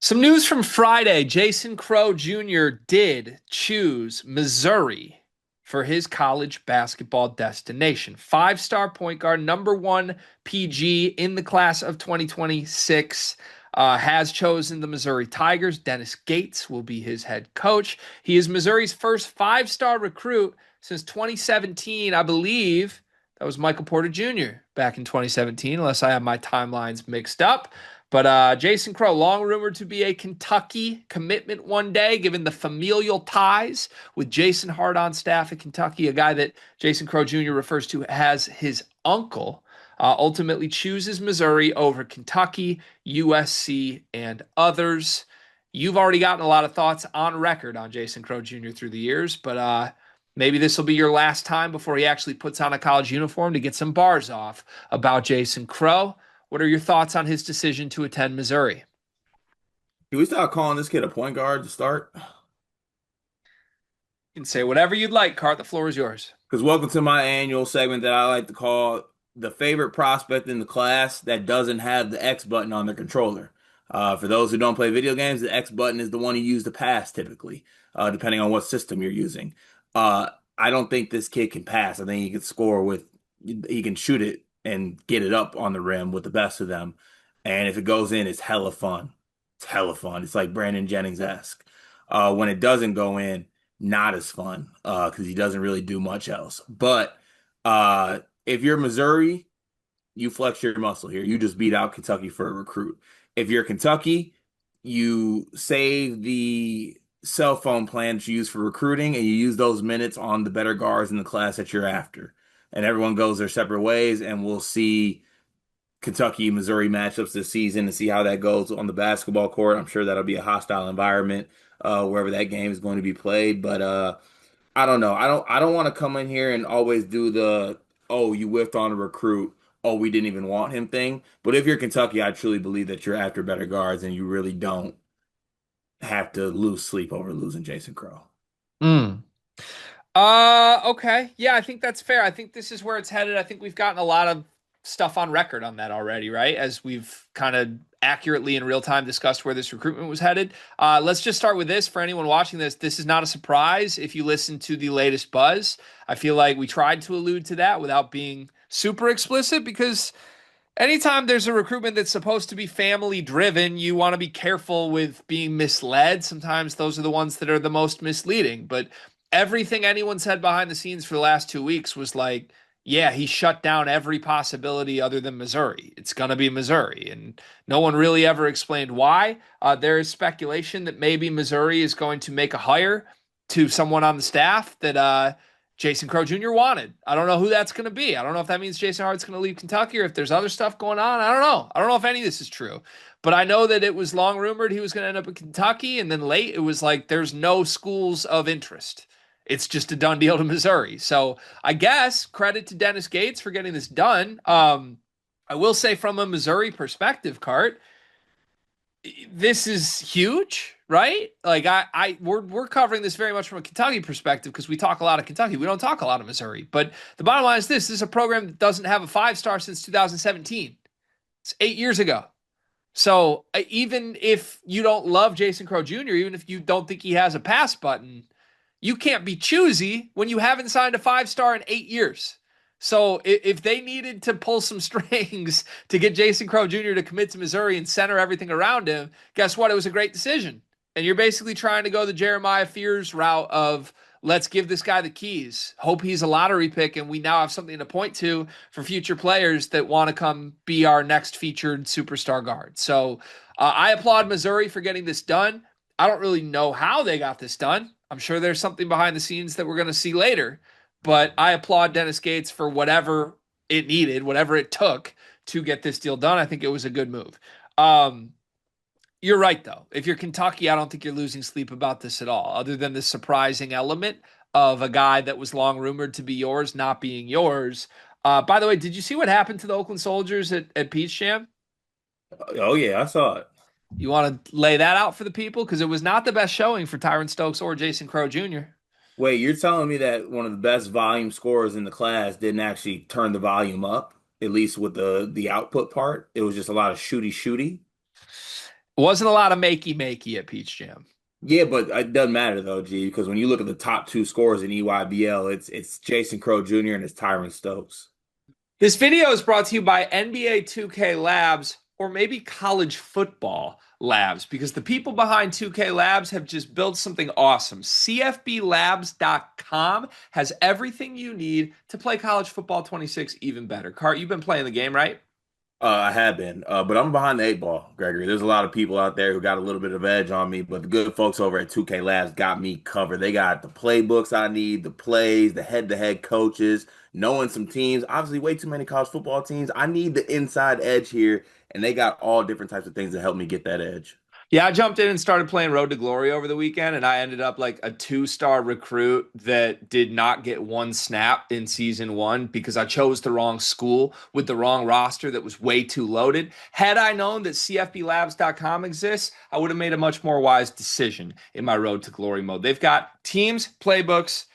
Some news from Friday. Jason Crowe Jr. did choose Missouri for his college basketball destination. Five-star point guard, number one PG in the class of 2026, has chosen the Missouri Tigers. Dennis Gates will be his head coach. He is Missouri's first five-star recruit since 2017. I believe that was Michael Porter Jr. back in 2017, unless I have my timelines mixed up. But Jason Crowe, long rumored to be a Kentucky commitment one day, given the familial ties with Jason Hart on staff at Kentucky, a guy that Jason Crowe Jr. refers to as his uncle, ultimately chooses Missouri over Kentucky, USC, and others. You've already gotten a lot of thoughts on record on Jason Crowe Jr. through the years, but maybe this will be your last time before he actually puts on a college uniform to get some bars off about Jason Crowe. What are your thoughts on his decision to attend Missouri? Can we start calling this kid a point guard to start? You can say whatever you'd like, Cart. The floor is yours. Because welcome to my annual segment that I like to call the favorite prospect in the class that doesn't have the X button on their controller. For those who don't play video games, the X button is the one you use to pass typically, depending on what system you're using. Uh, I don't think this kid can pass. I think he can score with, he can shoot it and get it up on the rim with the best of them. And if it goes in, it's hella fun. It's hella fun. It's like Brandon Jennings-esque. When it doesn't go in, not as fun because he doesn't really do much else. But if you're Missouri, you flex your muscle here. You just beat out Kentucky for a recruit. If you're Kentucky, you save the cell phone plan that you use for recruiting and you use those minutes on the better guards in the class that you're after. And everyone goes their separate ways, and we'll see Kentucky Missouri matchups this season and see how that goes on the basketball court. I'm sure that'll be a hostile environment wherever that game is going to be played. But I don't know. I don't want to come in here and always do the oh, you whiffed on a recruit. Oh, we didn't even want him thing. But if you're Kentucky, I truly believe that you're after better guards and you really don't have to lose sleep over losing Jason Crowe. Mm. Okay. Yeah, I think that's fair. I think this is where it's headed. I think we've gotten a lot of stuff on record on that already, right? As we've kind of accurately in real time discussed where this recruitment was headed. Let's just start with this. For anyone watching this, this is not a surprise if you listen to the latest buzz. I feel like we tried to allude to that without being super explicit because anytime there's a recruitment that's supposed to be family driven, you want to be careful with being misled. Sometimes those are the ones that are the most misleading. But everything anyone said behind the scenes for the last 2 weeks was like, yeah, he shut down every possibility other than Missouri. It's going to be Missouri. And no one really ever explained why. There is speculation that maybe Missouri is going to make a hire to someone on the staff that Jason Crowe Jr. wanted. I don't know who that's going to be. I don't know if that means Jason Hart's going to leave Kentucky or if there's other stuff going on. I don't know. I don't know if any of this is true. But I know that it was long rumored he was going to end up in Kentucky. And then late, it was like there's no schools of interest. It's just a done deal to Missouri. So I guess credit to Dennis Gates for getting this done. I will say from a Missouri perspective, Cart, this is huge, right? Like we're covering this very much from a Kentucky perspective because we talk a lot of Kentucky. We don't talk a lot of Missouri. But the bottom line is this is a program that doesn't have a five-star since 2017. It's 8 years ago. So even if you don't love Jason Crowe Jr., even if you don't think he has a pass button, you can't be choosy when you haven't signed a five-star in 8 years. So if they needed to pull some strings to get Jason Crowe Jr. to commit to Missouri and center everything around him, guess what? It was a great decision. And you're basically trying to go the Jeremiah Fears route of let's give this guy the keys. Hope he's a lottery pick, and we now have something to point to for future players that want to come be our next featured superstar guard. So I applaud Missouri for getting this done. I don't really know how they got this done. I'm sure there's something behind the scenes that we're going to see later. But I applaud Dennis Gates for whatever it needed, whatever it took to get this deal done. I think it was a good move. Um, you're right, though. If you're Kentucky, I don't think you're losing sleep about this at all, other than the surprising element of a guy that was long rumored to be yours not being yours. By the way, did you see what happened to the Oakland Soldiers at Peach Jam? Oh yeah, I saw it. You want to lay that out for the people? Because it was not the best showing for Tyron Stokes or Jason Crowe Jr. Wait, you're telling me that one of the best volume scorers in the class didn't actually turn the volume up, at least with the output part? It was just a lot of shooty shooty. Wasn't a lot of makey at Peach Jam. Yeah, but it doesn't matter though, G, because when you look at the top two scorers in EYBL, it's Jason Crowe Jr. and it's Tyron Stokes. This video is brought to you by NBA 2K Labs or maybe college football labs because the people behind 2K Labs have just built something awesome. CFBLabs.com has everything you need to play college football 26 even better. Cart, you've been playing the game, right? I have been, but I'm behind the eight ball, Gregory. There's a lot of people out there who got a little bit of edge on me, but the good folks over at 2K Labs got me covered. They got the playbooks I need, the plays, the head-to-head coaches, knowing some teams. Obviously, way too many college football teams. I need the inside edge here, and they got all different types of things to help me get that edge. Yeah, I jumped in and started playing Road to Glory over the weekend, and I ended up like a two-star recruit that did not get one snap in season one because I chose the wrong school with the wrong roster that was way too loaded. Had I known that CFBLabs.com exists, I would have made a much more wise decision in my Road to Glory mode. They've got teams, playbooks,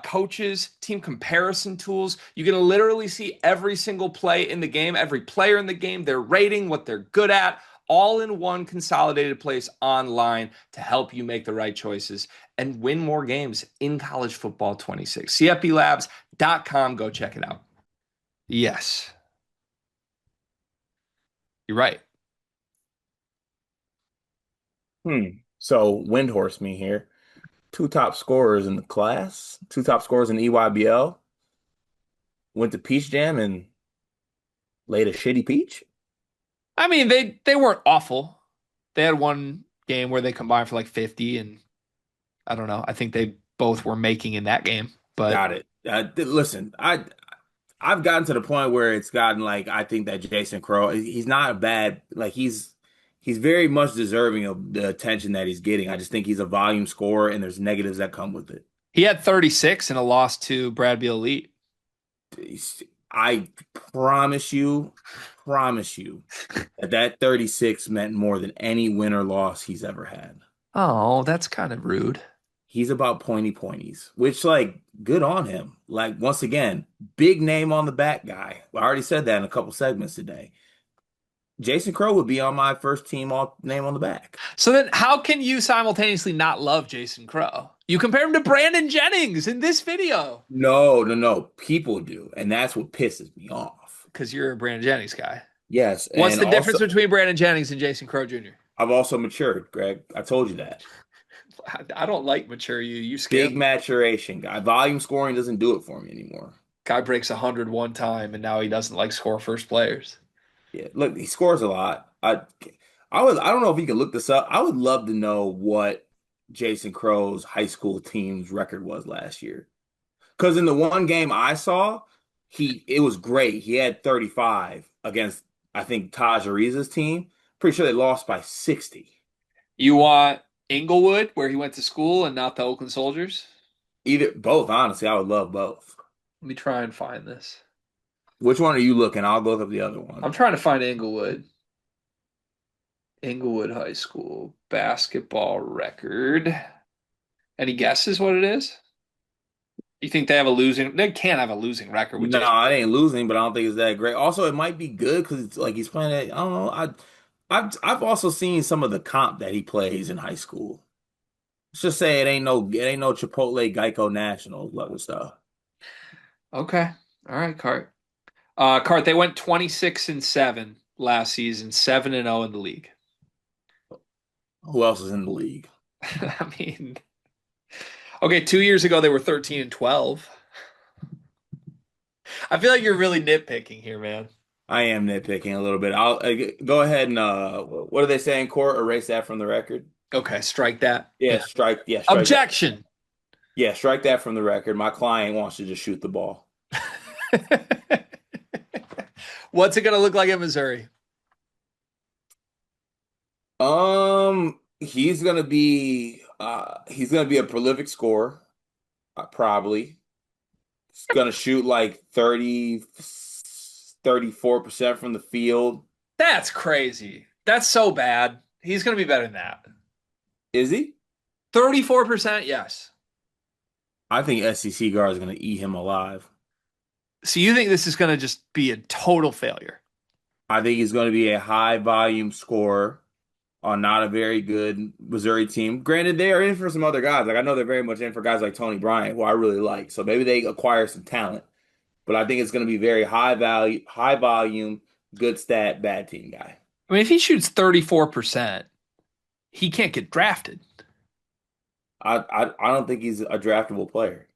coaches, team comparison tools. You can literally see every single play in the game, every player in the game, their rating, what they're good at, all in one consolidated place online to help you make the right choices and win more games in college football 26. CFBLabs.com. Go check it out. Yes, you're right. So, Windhorse me here. Two top scorers in the class, two top scorers in EYBL, went to Peach Jam and laid a shitty peach. I mean, they weren't awful. They had one game where they combined for like 50, and I don't know. I think they both were making in that game, but Got it. Listen, I've gotten to the point where it's gotten like I think that Jason Crowe, he's not a bad like he's very much deserving of the attention that he's getting. I just think he's a volume scorer and there's negatives that come with it. he had 36 in a loss to Brad Beal Elite. I promise you that 36 meant more than any win or loss he's ever had. Oh, that's kind of rude. He's about pointy pointies, which like good on him. Like once again, big name on the back guy. I already said that in a couple segments today. Jason Crowe would be on my first team all name on the back. So then how can you simultaneously not love Jason Crowe? You compare him to Brandon Jennings in this video No, no, no. People do, and that's what pisses me off. because you're a Brandon Jennings guy. Yes, What's and the difference also between Brandon Jennings and Jason Crowe Jr.? I've also matured, Greg. I told you that. I don't like mature you. You scare Big me. maturation guy. Volume scoring doesn't do it for me anymore. Guy breaks 100 one time, and now he doesn't like score first players. Yeah, look, he scores a lot. I don't know if you can look this up. I would love to know what Jason Crowe's high school team's record was last year. Because in the one game I saw, it was great. He had 35 against I think Taj Ariza's team. Pretty sure they lost by 60. You want Inglewood, where he went to school, and not the Oakland Soldiers? Either both, honestly, I would love both. Let me try and find this. Which one are you looking? I'll look up the other I'm one. trying to find Inglewood. Inglewood High School basketball record. Any guesses what it is? You think they have a losing? They can't have a losing record with No, Jason. it ain't losing, but I don't think it's that great. Also, it might be good because it's like he's playing at, I don't know. I've also seen some of the comp that he plays in high school. Let's just say it ain't no Chipotle Geico Nationals level stuff. Okay. All right, Cart. Cart, they went 26-7 last season, 7-0 in the league. Who else is in the league? I mean, okay, 2 years ago they were 13-12. I feel like you're really nitpicking here, man. I am nitpicking a little bit. I'll go ahead and what do they say in court? Erase that from the record. Okay, strike that. Yeah, Yeah. strike that. Objection. Yeah, strike that from the record. My client wants to just shoot the ball. What's it going to look like in Missouri? He's gonna be a prolific scorer, probably. He's gonna shoot like 34% from the field. That's crazy. That's so bad. He's going to be better than that. Is he? 34%, yes. I think SEC guard is gonna eat him alive. So you think this is going to just be a total failure? I think he's gonna be a high volume scorer on not a very good Missouri team. Granted, they are in for some other guys. Like I know they're very much in for guys like Tony Bryant, who I really like. So maybe they acquire some talent. But I think it's going to be very high value, high volume, good stat, bad team guy. I mean, if he shoots 34%, he can't get drafted. I don't think he's a draftable player.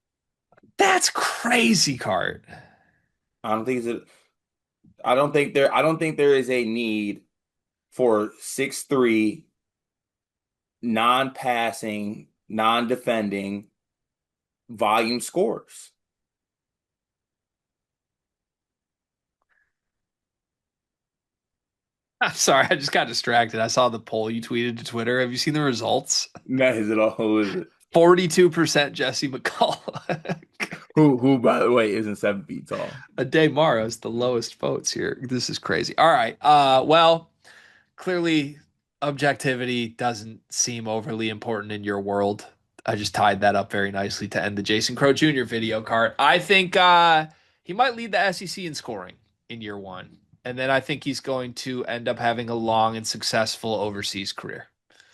That's crazy, Cart. I don't think he's a, I don't think there is a need for 6'3", non-passing, non-defending volume scorers. I'm sorry, I just got distracted. I saw the poll you tweeted to Twitter. Have you seen the results? That is it all. Who is it? 42% Jesse McCall. Who, by the way, isn't 7 feet tall? Ade Maro's the lowest votes here. This is crazy. All right. Well, clearly objectivity doesn't seem overly important in your world. I just tied that up very nicely to end the Jason Crowe Jr. video card. I think he might lead the SEC in scoring in year one. And then I think he's going to end up having a long and successful overseas career.